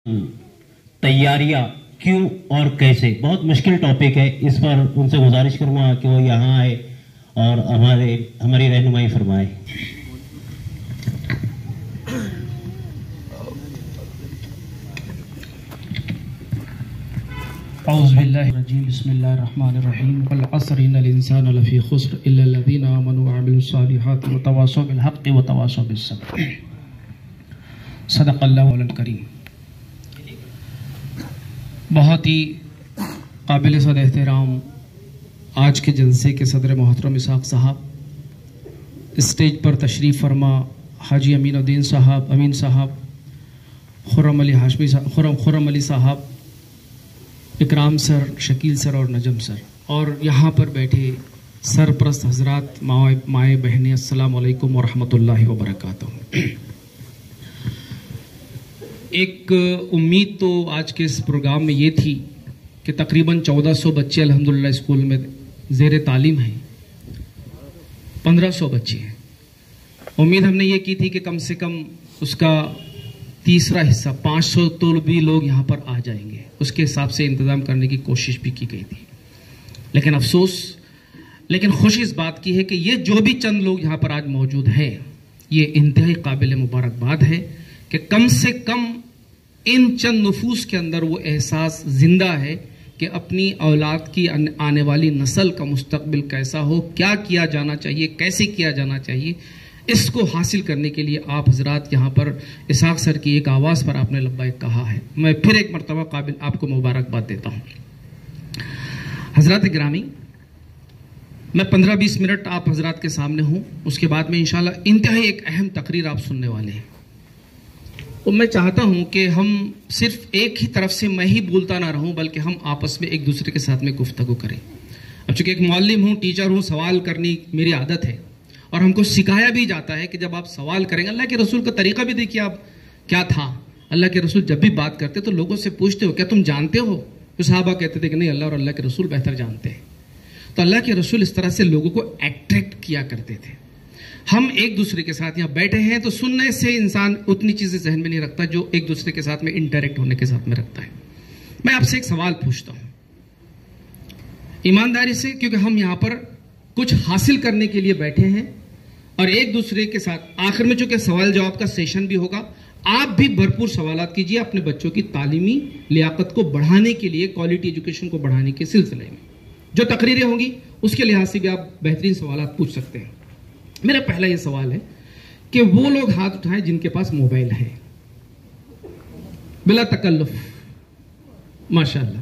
تیاریاں کیوں اور کیسے، بہت مشکل ٹاپک ہے، اس پر ان سے گزارش کروں گا کہ وہ یہاں آئے اور ہماری رہنمائی فرمائے۔ اعوذ باللہ الرجیم، بسم اللہ الرحمن الرحیم، والعصر ان الانسان لفی خسر الا الذین آمنوا وعملوا الصالحات وتواصوا بالحق وتواصوا بالصبر۔ صدق اللہ الکریم۔ بہت ہی قابل صد احترام آج کے جلسے کے صدر محترم اسحاق صاحب، اسٹیج پر تشریف فرما حاجی امین الدین صاحب، امین صاحب، خرم علی ہاشمی صاحب، خرم علی صاحب، اکرام سر، شکیل سر اور نجم سر، اور یہاں پر بیٹھے سرپرست حضرات، مائیں بہنیں، السلام علیکم ورحمۃ اللہ وبرکاتہ۔ ایک امید تو آج کے اس پروگرام میں یہ تھی کہ تقریباً 1400 بچے الحمدللہ اسکول میں زیر تعلیم ہیں، 1500 بچے ہیں۔ امید ہم نے یہ کی تھی کہ کم سے کم اس کا تیسرا حصہ 500 تو بھی لوگ یہاں پر آ جائیں گے، اس کے حساب سے انتظام کرنے کی کوشش بھی کی گئی تھی۔ لیکن افسوس، لیکن خوشی اس بات کی ہے کہ یہ جو بھی چند لوگ یہاں پر آج موجود ہیں، یہ انتہائی قابل مبارکباد ہے کہ کم سے کم ان چند نفوس کے اندر وہ احساس زندہ ہے کہ اپنی اولاد کی آنے والی نسل کا مستقبل کیسا ہو، کیا کیا جانا چاہیے، کیسے کیا جانا چاہیے، اس کو حاصل کرنے کے لیے آپ حضرات یہاں پر اسحاق سر کی ایک آواز پر آپ نے لبیک کہا ہے۔ میں پھر ایک مرتبہ قابل آپ کو مبارکباد دیتا ہوں۔ حضرات گرامی، میں 15-20 منٹ آپ حضرات کے سامنے ہوں، اس کے بعد میں انشاءاللہ انتہائی ایک اہم تقریر آپ سننے والے ہیں، اور میں چاہتا ہوں کہ ہم صرف ایک ہی طرف سے میں ہی بولتا نہ رہوں، بلکہ ہم آپس میں ایک دوسرے کے ساتھ میں گفتگو کریں۔ اب چونکہ ایک معلم ہوں، ٹیچر ہوں، سوال کرنی میری عادت ہے، اور ہم کو سکھایا بھی جاتا ہے کہ جب آپ سوال کریں گے، اللہ کے رسول کا طریقہ بھی دیکھیے آپ کیا تھا۔ اللہ کے رسول جب بھی بات کرتے تو لوگوں سے پوچھتے ہو کیا تم جانتے ہو؟ تو صحابہ کہتے تھے کہ نہیں، اللہ اور اللہ کے رسول بہتر جانتے ہیں۔ تو اللہ کے رسول اس طرح سے لوگوں کو اٹریکٹ کیا کرتے تھے۔ ہم ایک دوسرے کے ساتھ یہاں بیٹھے ہیں تو سننے سے انسان اتنی چیزیں ذہن میں نہیں رکھتا جو ایک دوسرے کے ساتھ میں انٹریکٹ ہونے کے ساتھ میں رکھتا ہے۔ میں آپ سے ایک سوال پوچھتا ہوں ایمانداری سے، کیونکہ ہم یہاں پر کچھ حاصل کرنے کے لیے بیٹھے ہیں، اور ایک دوسرے کے ساتھ آخر میں چونکہ سوال جواب کا سیشن بھی ہوگا، آپ بھی بھرپور سوالات کیجئے اپنے بچوں کی تعلیمی لیاقت کو بڑھانے کے لیے، کوالٹی ایجوکیشن کو بڑھانے کے سلسلے میں جو تقریریں ہوں گی اس کے لحاظ سے بھی آپ بہترین سوالات پوچھ سکتے ہیں۔ میرا پہلا یہ سوال ہے کہ وہ لوگ ہاتھ اٹھائیں جن کے پاس موبائل ہے، بلا تکلف، ماشاءاللہ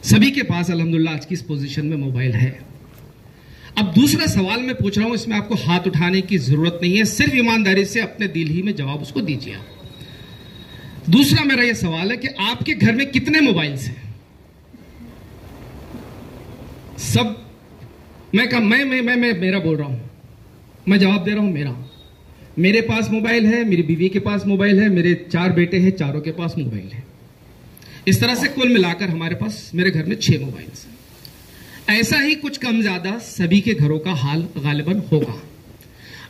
سبھی کے پاس الحمدللہ آج کی اس پوزیشن میں موبائل ہے۔ اب دوسرا سوال میں پوچھ رہا ہوں، اس میں آپ کو ہاتھ اٹھانے کی ضرورت نہیں ہے، صرف ایمانداری سے اپنے دل ہی میں جواب اس کو دیجیے۔ دوسرا میرا یہ سوال ہے کہ آپ کے گھر میں کتنے موبائلز ہیں؟ سب؟ میں میرا بول رہا ہوں، میں جواب دے رہا ہوں میرا۔ میرے پاس موبائل ہے، میری بیوی کے پاس موبائل ہے، میرے 4 بیٹے ہیں، چاروں کے پاس موبائل ہے۔ اس طرح سے کل ملا کر ہمارے پاس میرے گھر میں 6 موبائلز ہیں۔ ایسا ہی کچھ کم زیادہ سبھی کے گھروں کا حال غالباً ہوگا۔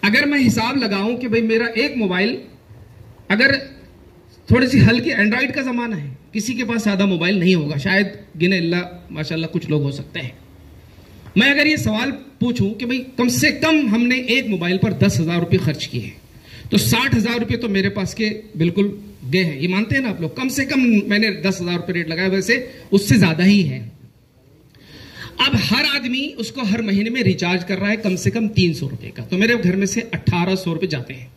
اگر میں حساب لگاؤں کہ بھئی میرا ایک موبائل، اگر تھوڑی سی ہلکی اینڈرائیڈ کا زمانہ ہے، کسی کے پاس سادہ موبائل نہیں ہوگا، شاید گنے اللہ ماشاءاللہ کچھ لوگ ہو سکتے ہیں۔ میں اگر یہ سوال پوچھوں کہ بھئی کم سے کم ہم نے ایک موبائل پر 10,000 روپے خرچ کیے ہیں، تو 60,000 روپے تو میرے پاس کے بالکل گئے ہیں۔ یہ مانتے ہیں نا آپ لوگ؟ کم سے کم میں نے 10,000 روپے ریٹ لگایا، ویسے اس سے زیادہ ہی ہے۔ اب ہر آدمی اس کو ہر مہینے میں ریچارج کر رہا ہے کم سے کم 300 روپے کا، تو میرے گھر میں سے 1800 روپے جاتے ہیں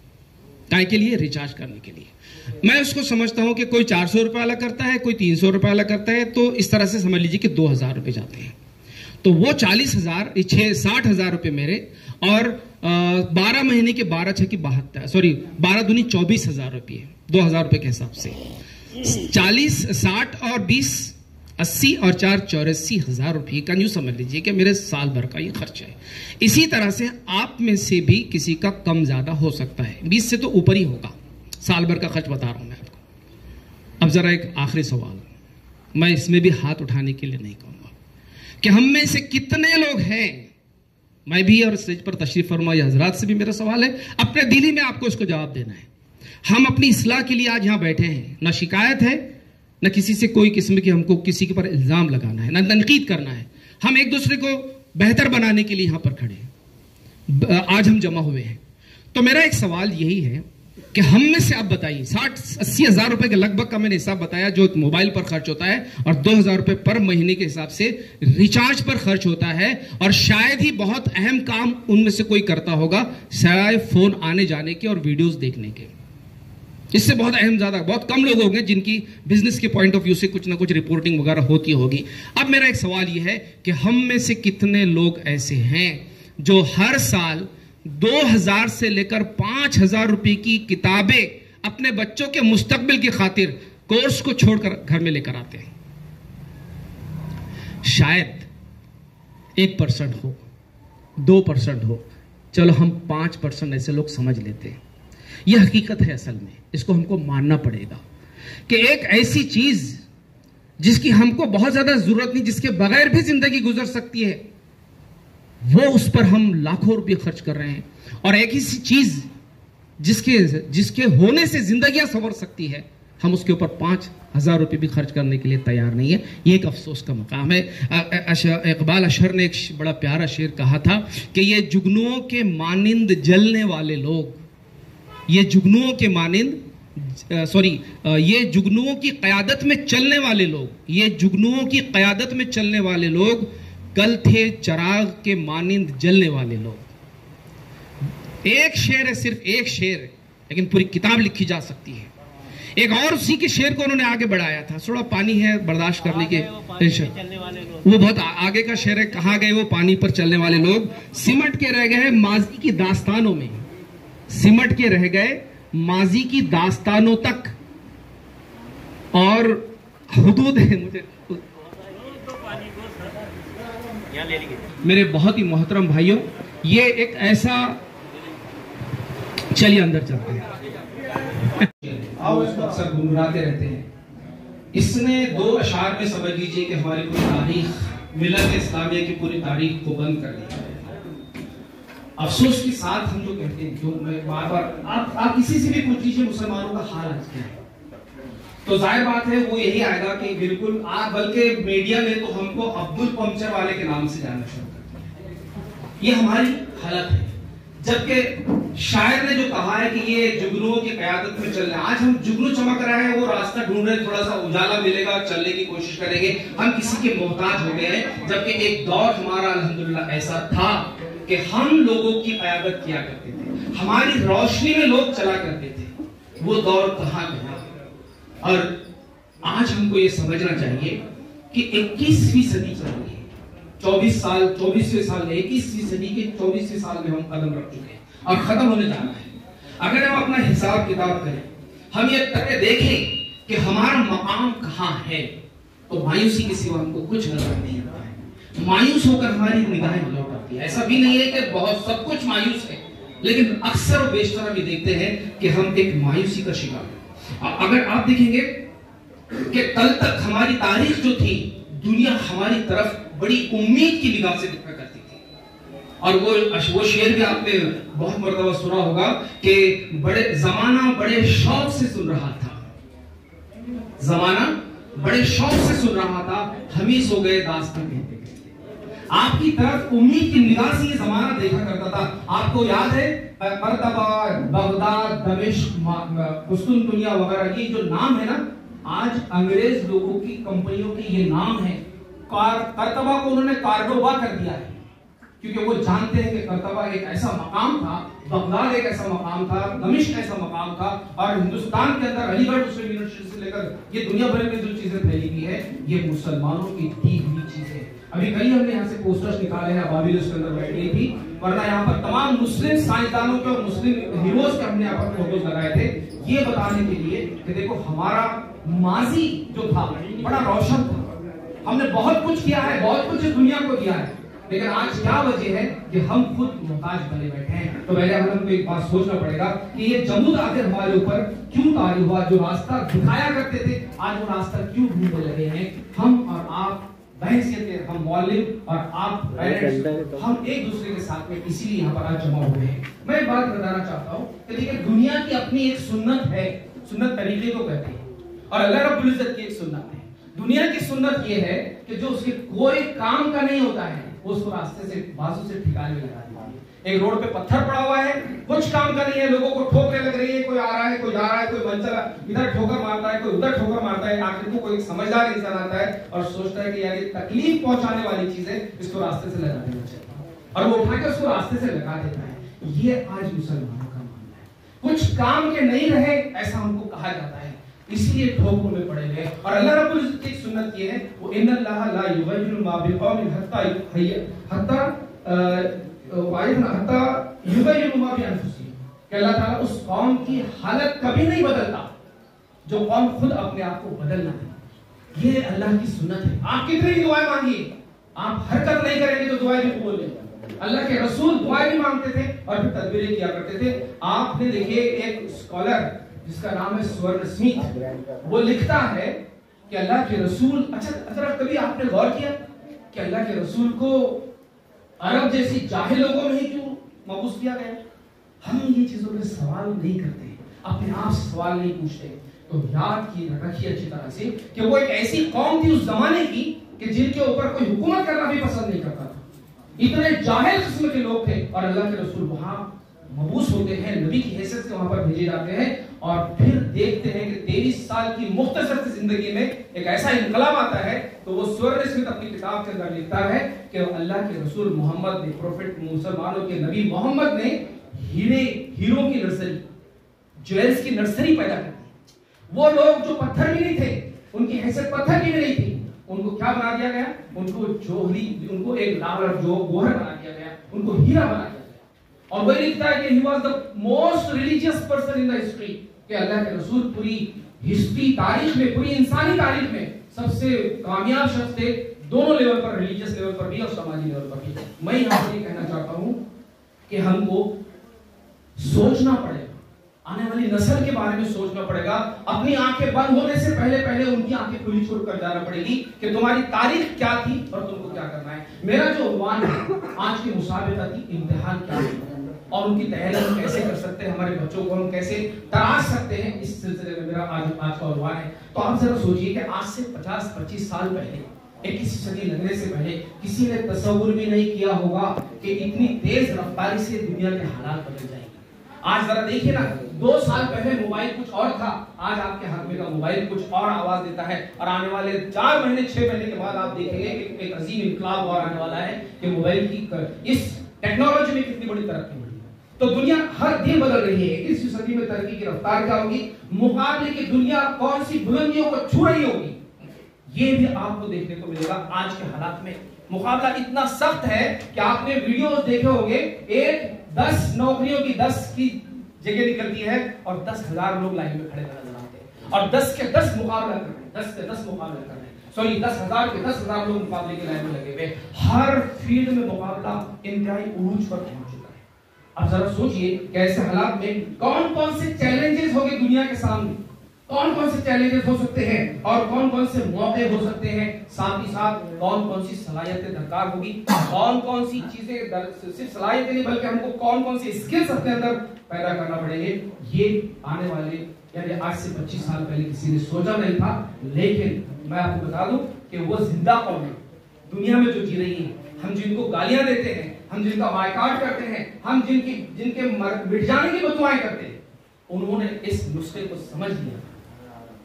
کائے کے لیے؟ ریچارج کرنے کے لیے۔ میں اس کو سمجھتا ہوں کہ کوئی 400 روپے والا کرتا ہے، کوئی 300 روپے والا کرتا ہے، تو اس طرح سے سمجھ لیجیے کہ 2000 روپے جاتے ہیں۔ تو وہ 40,000، 60,000 روپے میرے، اور 12 مہینے کے 12 کی 12 دونی 24,000 روپے، 2,000 روپے کے حساب سے 40، 60 اور 20، 80 اور 4، 84,000 روپے کا یوں سمجھ لیجیے کہ میرے سال بھر کا یہ خرچ ہے۔ اسی طرح سے آپ میں سے بھی کسی کا کم زیادہ ہو سکتا ہے، 20 سے تو اوپر ہی ہوگا، سال بھر کا خرچ بتا رہا ہوں میں آپ کو۔ اب ذرا ایک آخری سوال، میں اس میں بھی ہاتھ اٹھانے کے لیے نہیں کہوں گا کہ ہم میں سے کتنے لوگ ہیں، میں بھی اور اسٹیج پر تشریف فرما یہ حضرات سے بھی میرا سوال ہے، اپنے دل ہی میں آپ کو اس کو جواب دینا ہے ہم اپنی اصلاح کے لیے آج یہاں بیٹھے ہیں. نہ شکایت ہے, نہ کسی سے کوئی قسم کی ہم کو کسی کے پر الزام لگانا ہے, نہ تنقید کرنا ہے. ہم ایک دوسرے کو بہتر بنانے کے لیے یہاں پر کھڑے ہیں. آج ہم جمع ہوئے ہیں. تو میرا ایک سوال یہی ہے کہ ہم میں سے آپ بتائیے 60-80 ہزار روپے کے لگ بھگ کا میں نے حساب بتایا جو موبائل پر خرچ ہوتا ہے, اور 2000 روپے پر مہینے کے حساب سے ریچارج پر خرچ ہوتا ہے. اور شاید ہی بہت اہم کام ان میں سے کوئی کرتا ہوگا سوائے فون آنے جانے کے اور ویڈیوز دیکھنے کے. اس سے بہت اہم زیادہ بہت کم لوگ ہوں گے جن کی بزنس کے پوائنٹ آف ویو سے کچھ نہ کچھ رپورٹنگ وغیرہ ہوتی ہوگی. اب میرا ایک سوال یہ ہے کہ ہم میں سے کتنے لوگ ایسے ہیں جو ہر سال 2000 سے لے کر 5000 روپے کی کتابیں اپنے بچوں کے مستقبل کی خاطر کورس کو چھوڑ کر گھر میں لے کر آتے ہیں؟ شاید 1% ہو, 2% ہو, چلو ہم 5% ایسے لوگ سمجھ لیتے ہیں. یہ حقیقت ہے اصل میں, اس کو ہم کو ماننا پڑے گا کہ ایک ایسی چیز جس کی ہم کو بہت زیادہ ضرورت نہیں, جس کے بغیر بھی زندگی گزر سکتی ہے, وہ اس پر ہم لاکھوں روپے خرچ کر رہے ہیں. اور ایک ایسی چیز جس کے ہونے سے زندگیاں سنور سکتی ہے, ہم اس کے اوپر 5000 روپے بھی خرچ کرنے کے لیے تیار نہیں ہے. یہ ایک افسوس کا مقام ہے. اقبال اشر نے ایک بڑا پیارا شعر کہا تھا کہ یہ جگنوؤں کے مانند جلنے والے لوگ, یہ جگنوؤں کے مانند یہ جگنوؤں کی قیادت میں چلنے والے لوگ, یہ جگنوؤں کی قیادت میں چلنے والے لوگ کل تھے چراغ کے مانند جلنے والے لوگ. ایک شعر ہے, صرف ایک شعر ہے, لیکن پوری کتاب لکھی جا سکتی ہے. ایک اور اسی کے شعر کو انہوں نے آگے بڑھایا تھا. تھوڑا پانی ہے برداشت کرنے کے, وہ بہت آگے کا شعر ہے. کہاں گئے وہ پانی پر چلنے والے لوگ, سمٹ کے رہ گئے ماضی کی داستانوں میں, سمٹ کے رہ گئے ماضی کی داستانوں تک. اور حدود ہے مجھے میرے بہت ہی محترم بھائیوں, یہ ایک ایسا, چلیے اندر چلتے ہیں. آؤ اس کو اکثر گنگناتے رہتے ہیں. اس نے 2 اشعار میں سمجھ لیجئے کہ ہماری پوری تاریخ, ملت اسلامیہ کی پوری تاریخ کو بند کر دیا. افسوس کے ساتھ ہم جو کہتے ہیں, جو میں بار بار آپ کسی سے بھی پوچھ لیجیے مسلمانوں کا حال آج کیا ہے, تو ظاہر بات ہے وہ یہی آئے گا کہ بالکل بلکہ میڈیا نے تو ہم کو عبد الپنچر والے کے نام سے جاننا شروع کر دیا. یہ ہماری حالت ہے. جبکہ شاعر نے جو کہا ہے کہ یہ جگنوؤں کی قیادت میں چل رہے ہیں, آج ہم جگنو چمک رہا ہے, وہ راستہ ڈھونڈ رہے ہیں, تھوڑا سا اجالا ملے گا, چلنے کی کوشش کریں گے. ہم کسی کے محتاج ہو گئے ہیں, جبکہ ایک دور ہمارا الحمدللہ ایسا تھا کہ ہم لوگوں کی قیادت کیا کرتے تھے, ہماری روشنی میں لوگ چلا کرتے تھے. وہ دور کہاں گیا؟ اور آج ہم کو یہ سمجھنا چاہیے کہ 21ویں صدی چل رہی ہے. 24ویں سال 21ویں صدی کے 24ویں سال میں ہم قدم رکھ چکے ہیں اور ختم ہونے جانا ہے. اگر ہم اپنا حساب کتاب کریں, ہم یہ طرح دیکھیں کہ ہمارا مقام کہاں ہے, تو مایوسی کے سوا ہم کو کچھ نظر نہیں آتا ہے. مایوس ہو کر ہماری نگاہیں لوٹ آتی ہے. ایسا بھی نہیں ہے کہ بہت سب کچھ مایوس ہے, لیکن اکثر و بیشتر ہم یہ دیکھتے ہیں کہ ہم ایک مایوسی کا شکار ہیں. اگر آپ دیکھیں گے کہ کل تک ہماری تاریخ جو تھی, دنیا ہماری طرف بڑی امید کی نگاہ سے دیکھا کرتی تھی. اور وہ شعر بھی آپ نے بہت مرتبہ سنا ہوگا کہ زمانہ بڑے شوق سے سن رہا تھا, زمانہ بڑے شوق سے سن رہا تھا, ہم ہی سو گئے داستان کہتے کہتے. آپ کی طرف امید کی نگاہ سے یہ زمانہ دیکھا کرتا تھا. آپ کو یاد ہے قرطبہ, بغداد, دمشق, قسطنطنیہ وغیرہ, یہ جو نام ہے نا, آج انگریز لوگوں کی کمپنیوں کے یہ نام ہے. قرطبہ کو انہوں نے کارڈوبا کر دیا ہے, کیونکہ وہ جانتے ہیں کہ قرطبہ ایک ایسا مقام تھا, بغداد ایک ایسا مقام تھا, دمشق ایسا مقام تھا, اور ہندوستان کے اندر علی گڑھ مسلم یونیورسٹی سے لے کر یہ دنیا بھر میں جو چیزیں پھیلی ہوئی ہے, یہ مسلمانوں کی دی ہوئی چیزیں. ابھی کئی ہم نے یہاں سے پوسٹرز نکالے ہیں, ابابیل اس کے اندر بیٹھ گئی تھی, ورنہ یہاں پر تمام مسلم سائنسدانوں کے اور مسلم ہیروز کے ہم نے یہاں پر فوٹوز لگائے تھے, یہ بتانے کے لیے کہ دیکھو ہمارا ماضی جو تھا بڑا روشن تھا, ہم نے بہت کچھ کیا ہے, بہت کچھ دنیا کو دیا ہے, لیکن آج کیا وجہ ہے کہ ہم خود محتاج بنے بیٹھے ہیں. تو پہلے ہم کو ایک بات سوچنا پڑے گا کہ یہ جمود آخر ہمارے اوپر کیوں طاری ہوا, جو راستہ دکھایا کرتے تھے آج وہ راستہ کیوں ڈھونڈنے لگے ہیں. ہم اور آپ بحیثیت کے ہم معلم اور آپ پیرنٹس، ہم ایک دوسرے کے ساتھ میں اسی لیے یہاں پر آج جمع ہوئے ہیں. میں ایک بات بتانا چاہتا ہوں کہ دیکھیں دنیا کی اپنی ایک سنت ہے، سنت طریقے کو کہتے ہیں، اور اللہ رب العزت کی ایک سنت ہے. دنیا کی سنت یہ ہے کہ جو اس کے کوئی کام کا نہیں ہوتا ہے وہ اس کو راستے سے بازو سے ٹھکانے میں لگا دیتا ہے. ایک روڈ پہ پتھر پڑا ہوا ہے، کچھ کام کا نہیں ہے، لوگوں کو ٹھوکریں لگ رہی ہے، کوئی آ رہا ہے کوئی جا رہا ہے، کوئی منچل ادھر ٹھوکر مارتا ہے کوئی ادھر ٹھوکر مارتا ہے. آخر کو کوئی سمجھدار انسان آتا ہے اور سوچتا ہے کہ یار یہ تکلیف پہنچانے والی چیز ہے، اس کو راستے سے لگا دینا چاہیے، اور وہ اٹھا کے اس کو راستے سے لگا دیتا ہے. یہ آج مسلمانوں کا معاملہ ہے. کچھ کام کے نہیں رہے ایسا ہم کو کہا جاتا ہے، اسی لیے ٹھوکروں میں پڑے ہوئے. اور اللہ رب العزت کی سنت یہ ہے وہ ان اللہ لا یغیر ما بقوم حتی یغیر ما بانفسہم، کہ اللہ تعالیٰ اس قوم کی حالت کبھی نہیں بدلتا جو قوم خود اپنے آپ کو بدلنا ہے. یہ اللہ کی سنت ہے. آپ کتنی دعائیں مانگیے، آپ حرکت نہیں کریں گے تو دعائیں بھی قبول نہیں. اللہ کے رسول دعائیں بھی مانگتے تھے اور پھر تدبیریں کیا کرتے تھے. آپ نے دیکھیے ایک اسکالر جس کا نام ہے سورن اسمتھ، وہ لکھتا ہے کہ اللہ کے رسول، اچھا کبھی آپ نے غور کیا کہ اللہ کے رسول کو عرب جیسی جاہل لوگوں میں ہی کیوں مبعوث کیا گیا؟ ہم یہ چیزوں پہ سوال نہیں کرتے، اپنے آپ سے سوال نہیں پوچھتے. تو یاد کی رکھیے اچھی طرح سے کہ وہ ایک ایسی قوم تھی اس زمانے کی کہ جن کے اوپر کوئی حکومت کرنا بھی پسند نہیں کرتا تھا. اتنے جاہل قسم کے لوگ تھے اور اللہ کے رسول وہاں مبعوث ہوتے ہیں، نبی کی حیثیت سے وہاں پر بھیجے جاتے ہیں، اور پھر دیکھتے ہیں کہ 23 سال کی مختصر سی زندگی میں ایک ایسا انقلاب آتا ہے. تو وہ سورن اسمتھ اپنی کتاب کے اندر لکھتا ہے کہ اللہ کے رسول محمد نے، پروفٹ مسلمانوں کے نبی محمد نے ہیروں کی نرسری، جویلز کی نرسری پیدا کر دی. وہ لوگ جو پتھر بھی نہیں تھے، ان کی حیثیت پتھر کی بھی نہیں تھی، ان کو کیا بنا دیا گیا؟ ان کو جوہری، ان کو ایک لاور جو گوہر بنا دیا گیا، ان کو ہیرا بنا دیا گیا. اور وہ لکھتا ہے کہ he was the most religious person in the history، کہ اللہ کے رسول پوری ہسٹری، تاریخ میں، پوری انسانی تاریخ میں سب سے کامیاب شخص تھے، دونوں لیول پر، ریلیجیس لیول پر بھی اور سماجی لیول پر بھی. میں یہاں پر یہ کہنا چاہتا ہوں کہ ہم کو سوچنا پڑے گا، آنے والی نسل کے بارے میں سوچنا پڑے گا. اپنی آنکھیں بند ہونے سے پہلے ان کی آنکھیں کھلی چھوڑ کر جانا پڑے گی کہ تمہاری تاریخ کیا تھی اور تم کو کیا کرنا ہے. میرا جو عنوان ہے آج کی مسابقہ کی امتحان کیا ہے اور ان کی تیاری ہم کیسے کر سکتے ہیں، ہمارے بچوں کو ہم کیسے تراش سکتے ہیں، اس سلسلے میں میرا آج کا عنوان ہے. تو آپ ذرا سوچئے کہ آج سے 50-25 سال پہلے، 21 صدی لگنے سے پہلے کسی نے تصور بھی نہیں کیا ہوگا کہ اتنی تیز رفتاری سے دنیا کے حالات بدل جائیں گے. آج ذرا دیکھیے نا، 2 سال پہلے موبائل کچھ اور تھا، آج آپ کے ہاتھ میں کا موبائل کچھ اور آواز دیتا ہے، اور آنے والے 4 مہینے 6 مہینے کے بعد آپ دیکھیں گے کہ ایک عظیم انقلاب اور آنے والا ہے کہ موبائل کی اس ٹیکنالوجی میں کتنی بڑی ترقی ہوئی ہے. تو دنیا ہر دن بدل رہی ہے. 21ویں صدی میں ترقی کی رفتار کیا ہوگی، مقابلے کی دنیا کون سی بلندیوں کو چھو رہی ہوگی، یہ بھی آپ کو دیکھنے کو ملے گا. آج کے حالات میں مقابلہ اتنا سخت ہے کہ آپ نے ویڈیوز دیکھے ہوں گے، 10 نوکریوں کی 10 کی جگہ نکلتی ہے اور 10,000 لوگ لائن میں کھڑے نظر آتے ہیں اور 10 کے 10 مقابلہ کر رہے ہیں، 10 سے 10 مقابلہ کر رہے ہیں، سوری 10,000 کے 10,000 لوگ مقابلے کی لائن میں لگے ہوئے. ہر فیلڈ میں مقابلہ انتہائی عروج پر پہنچ چکا ہے. اب ذرا سوچئے کہ ایسے حالات میں کون سے چیلنجز ہوں گے دنیا کے سامنے، کون سے چیلنجز ہو سکتے ہیں اور کون سے موقع ہو سکتے ہیں، ساتھ ہی ساتھ کون سی صلاحیتیں درکار ہوگی، کون سی چیزیں، صرف صلاحیتیں نہیں بلکہ ہم کو کون سی اسکلز اپنے اندر پیدا کرنا پڑیں گے. یہ آنے والے یعنی آج سے 25 سال پہلے کسی نے سوچا نہیں تھا. لیکن میں آپ کو بتا دوں کہ وہ زندہ قوم ہے دنیا میں جو جی رہی ہے. ہم جن کو گالیاں دیتے ہیں، ہم جن کا بائیکاٹ کرتے ہیں، ہم جن کے مٹ جانے کی بدعائیں کرتے ہیں، انہوں نے اس نسخے کو سمجھ لیا،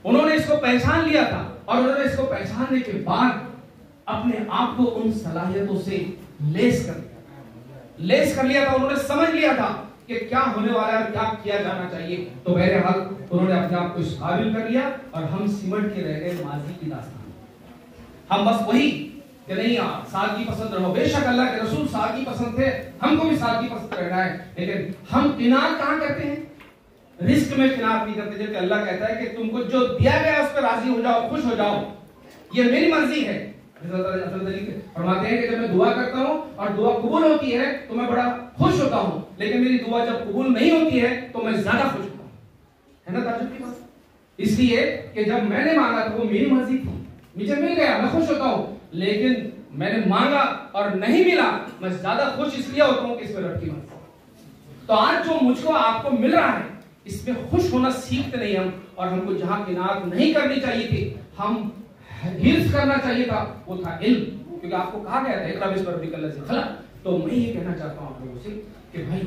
انہوں نے اس کو پہچان لیا تھا، اور انہوں نے اس کو پہچاننے کے بعد اپنے آپ کو ان صلاحیتوں سے لیس کر لیا تھا. انہوں نے سمجھ لیا تھا کہ کیا ہونے والا ہے اور کیا کیا جانا چاہیے. تو بہرحال انہوں نے اپنے آپ کو اس قابل کر لیا اور ہم سمٹ کے رہ گئے ماضی کی داستان. ہم بس وہی کہ نہیں سادگی پسند رہو. بے شک اللہ کے رسول سادگی پسند تھے، ہم کو بھی سادگی پسند رہنا ہے، لیکن ہم قناعت کہاں کرتے ہیں؟ رزق میں قناعت نہیں کرتے. جبکہ اللہ کہتا ہے کہ تم کو جو دیا گیا اس پہ راضی ہو جاؤ، خوش ہو جاؤ، یہ میری مرضی ہے. حضرت علی فرماتے ہیں کہ جب میں دعا کرتا ہوں اور دعا قبول ہوتی ہے تو میں بڑا خوش ہوتا ہوں، لیکن میری دعا جب قبول نہیں ہوتی ہے تو میں زیادہ خوش ہوتا ہوں. ہے نا تعجب کی بات؟ اس لیے کہ جب میں نے مانگا تو وہ میری مرضی تھی، مجھے مل گیا، میں خوش ہوتا ہوں. لیکن میں نے مانگا اور نہیں ملا، میں زیادہ خوش اس لیے ہوتا ہوں کہ اس میں رب کی مرضی۔ تو آج جو مجھ کو آپ کو مل رہا ہے اس میں خوش ہونا سیکھتے نہیں ہم، اور ہم کو جہاں کنار نہیں کرنی چاہیے تھی، ہم حفظ کرنا چاہیے تھا، وہ تھا علم، کیونکہ آپ کو کہا گیا تھا اقرأ باسم ربک الذی خلق۔ تو میں یہ کہنا چاہتا ہوں آپ لوگوں سے کہ بھائی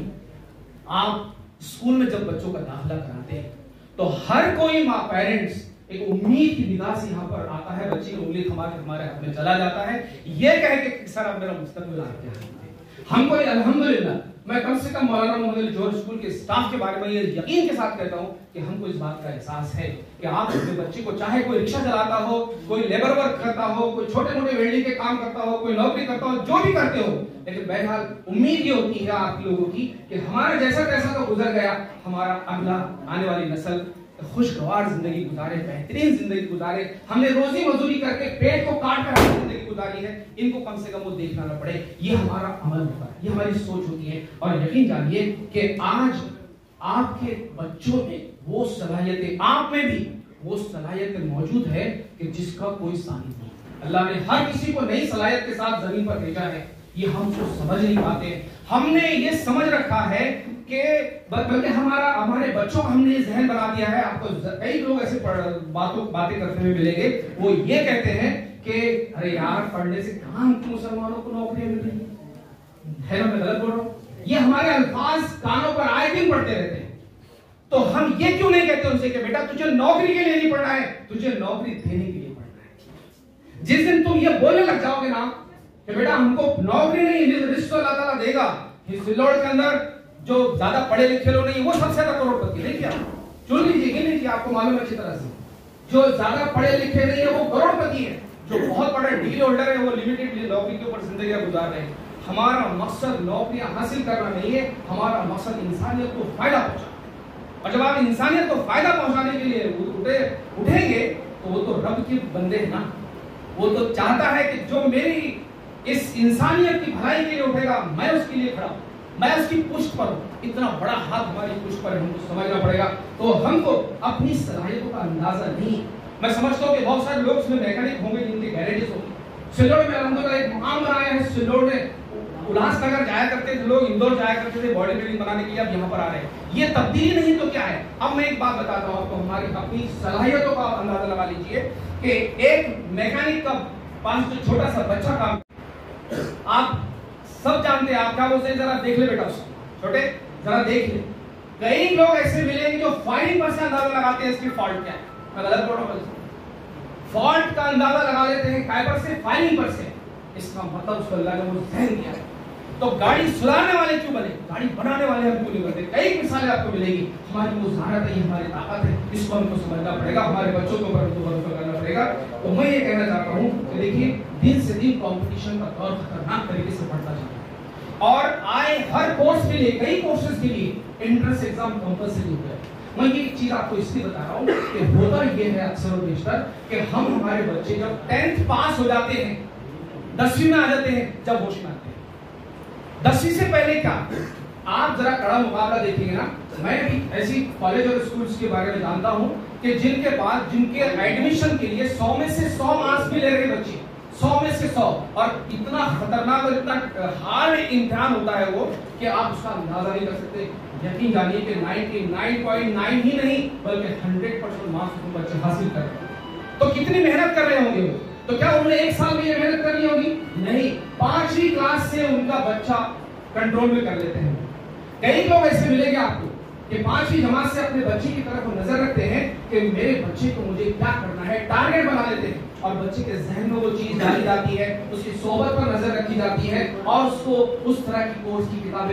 آپ اسکول میں جب بچوں کا داخلہ کراتے ہیں تو ہر کوئی ماں پیرنٹس ایک امید کی نگاہ سے یہاں پر آتا ہے، بچے کی انگلی تھما کے ہمارے ہاتھ میں چلا جاتا ہے، یہ کہہ کے سر اب میرا مستقبل آپ کے ہاتھ میں ہے۔ ہم کو الحمدللہ، میں کم سے کم مولانا محمد علی جوہر اسکول کے اسٹاف کے بارے میں یہ یقین کے ساتھ کہتا ہوں کہ ہم کو اس بات کا احساس ہے کہ آپ اپنے بچے کو، چاہے کوئی رکشہ چلاتا ہو، کوئی لیبر ورک کرتا ہو، کوئی چھوٹے موٹے ویلڈنگ کے کام کرتا ہو، کوئی نوکری کرتا ہو، جو بھی کرتے ہو، لیکن بہرحال امید یہ ہوتی ہے آپ لوگوں کی کہ ہمارا جیسا تیسا تو گزر گیا، ہمارا اگلا آنے والی نسل خوشگوار زندگی گزارے، بہترین زندگی گزارے، ہم نے روزی مزدوری کر کے پیٹ کو کاٹ کر زندگی گزاری ہے، ان کو کم سے کم وہ دیکھنا نہ پڑے، یہ ہمارا عمل ہوتا ہے، یہ ہماری سوچ ہوتی ہے۔ اور یقین جانیے کہ آج آپ کے بچوں میں وہ صلاحیتیں، آپ میں بھی وہ صلاحیتیں موجود ہے کہ جس کا کوئی ثانی نہیں۔ اللہ نے ہر کسی کو نئی صلاحیت کے ساتھ زمین پر بھیجا ہے، یہ ہم کو سمجھ نہیں پاتے۔ ہم نے یہ سمجھ رکھا ہے کہ بلکہ ہمارے بچوں کو ہم نے یہ ذہن بنا دیا ہے، آپ کو کئی لوگ ایسے باتیں کرتے ہوئے ملیں گے، وہ یہ کہتے ہیں کہ ارے یار پڑھنے سے کہاں ہم مسلمانوں کو نوکریاں مل رہی ہے نا، میں غلط بول رہا ہوں؟ یہ ہمارے الفاظ کانوں پر آئے دن پڑھتے رہتے ہیں۔ تو ہم یہ کیوں نہیں کہتے ان سے کہ بیٹا تجھے نوکری کے لیے نہیں پڑھنا ہے، تجھے نوکری دینے کے لیے پڑھنا ہے۔ جس دن تم یہ بولنے لگ جاؤ گے نا کہ بیٹا ہم کو نوکری نہیں، رزق اللہ تعالیٰ دے گا، سلوڑ کے اندر جو زیادہ پڑھے لکھے لوگ نہیں وہ سب سے زیادہ کروڑ پتی، نہیں کیا چن لیجیے گی، نہیں کیا آپ کو معلوم اچھی طرح سے، جو زیادہ پڑھے لکھے نہیں ہے وہ کروڑ پتی ہے، جو بہت بڑے ڈگری ہولڈر ہے وہ لمیٹڈ نوکری کے اوپر زندگیاں گزار رہے ہیں۔ ہمارا مقصد نوکریاں حاصل کرنا نہیں ہے، ہمارا مقصد انسانیت کو فائدہ پہنچانا، اور جب آپ انسانیت کو فائدہ پہنچانے کے لیے اٹھیں گے تو وہ تو رب کے بندے ہیں نا، وہ تو چاہتا ہے کہ جو میری اس انسانیت کی بھلائی کے لیے اٹھے گا میں اس کے لیے کھڑا ہوں، میں اس کی پشت پر ہوں۔ اتنا بڑا ہاتھ ہماری پشت پر ہے، ہم کو سمجھنا پڑے گا۔ تو ہم کو اپنی صلاحیتوں کا اندازہ نہیں، میں سمجھتا ہوں کہ بہت سارے لوگ اس میں میکینک ہوں گے جن کے گیریجز ہوں گے۔ سلوڑ میں الحمدللہ ایک مقام بنایا ہے، سلوڑ میں الاس نگر جایا کرتے تھے لوگ، اندور جایا کرتے تھے باڈی بلڈنگ بنانے کے لیے، اب یہاں پر آ رہے ہیں۔ یہ تبدیلی نہیں تو کیا ہے؟ اب میں ایک بات بتاتا ہوں آپ کو، ہماری اپنی صلاحیتوں کا اندازہ لگا لیجئے کہ ایک میکینک کا پاس جو چھوٹا سا بچہ کام، آپ سب جانتے ہیں، آپ کیا بولتے ہیں، ذرا دیکھ لے بیٹا اس کو چھوٹے، ذرا دیکھ لے۔ کئی لوگ ایسے ملیں گے جو فائرنگ پر سے اندازہ لگاتے ہیں اس کی فالٹ کیا ہے، میں غلط بول رہا ہوں؟ فالٹ کا اندازہ لگا لیتے ہیں کائپر سے، فائرنگ پر سے، اس کا مطلب اس کو اللہ نے وہ ذہن دیا ہے۔ تو گاڑی سدھارنے والے کیوں بنے، گاڑی بنانے والے ہم کیوں نہیں بنتے؟ کئی مثالیں آپ کو ملیں گی۔ ہماری وہ ذہانت ہے، یہ ہماری طاقت ہے، اس کو ہم کو سمجھنا پڑے گا، ہمارے بچوں کے اوپر ہم کو بھروسہ کرنا پڑے گا۔ تو میں یہ کہنا چاہتا ہوں کہ دیکھیے دن سے دن کمپٹیشن کا دور خطرناک طریقے سے بڑھتا جا رہا ہے، اور آئے ہر کورس کے لیے، کئی کورسز کے لیے انٹرنس ایگزام کمپلسری ہو گیا ہے۔ میں یہ چیز آپ کو اس لیے بتا رہا ہوں کہ ہوتا یہ ہے اکثر و بیشتر کہ ہم ہمارے بچے جب 10th پاس ہو جاتے ہیں، 10ویں میں آ جاتے ہیں، جب ہوش میں آتے ہیں، 10ویں سے پہلے کیا آپ ذرا کڑا مقابلہ دیکھیں گے نا، میں بھی ایسی کالج اور اسکولز کے بارے میں جانتا ہوں کہ جن کے ایڈمیشن کے لیے 100 میں سے 100 مارکس بھی لے رہے بچے، 100 میں سے 100، اور اتنا خطرناک اور اتنا ہارڈ امتحان ہوتا ہے وہ کہ آپ اس کا اندازہ نہیں کر سکتے۔ یقین جانیے کہ 99.9 ہی نہیں بلکہ 100% مارکس بچے حاصل کر رہے ہیں، تو کتنی محنت کر رہے ہوں گے وہ؟ تو کیا انہوں نے ایک سال میں یہ محنت کرنی ہوگی؟ نہیں، 5ویں کلاس سے ان کا بچہ کنٹرول میں کر لیتے ہیں۔ کئی لوگ ایسے ملیں گے آپ کو کہ 5ویں جماعت سے اپنے بچے کی طرف نظر رکھتے ہیں کہ میرے بچے کو مجھے کیا کرنا ہے، ٹارگیٹ بنا لیتے ہیں، اور بچے کے ذہن میں وہ چیز ڈالی جاتی ہے، اس کی صحبت پر نظر رکھی جاتی ہے، اور اس کو اس طرح کی کورس کی کتابیں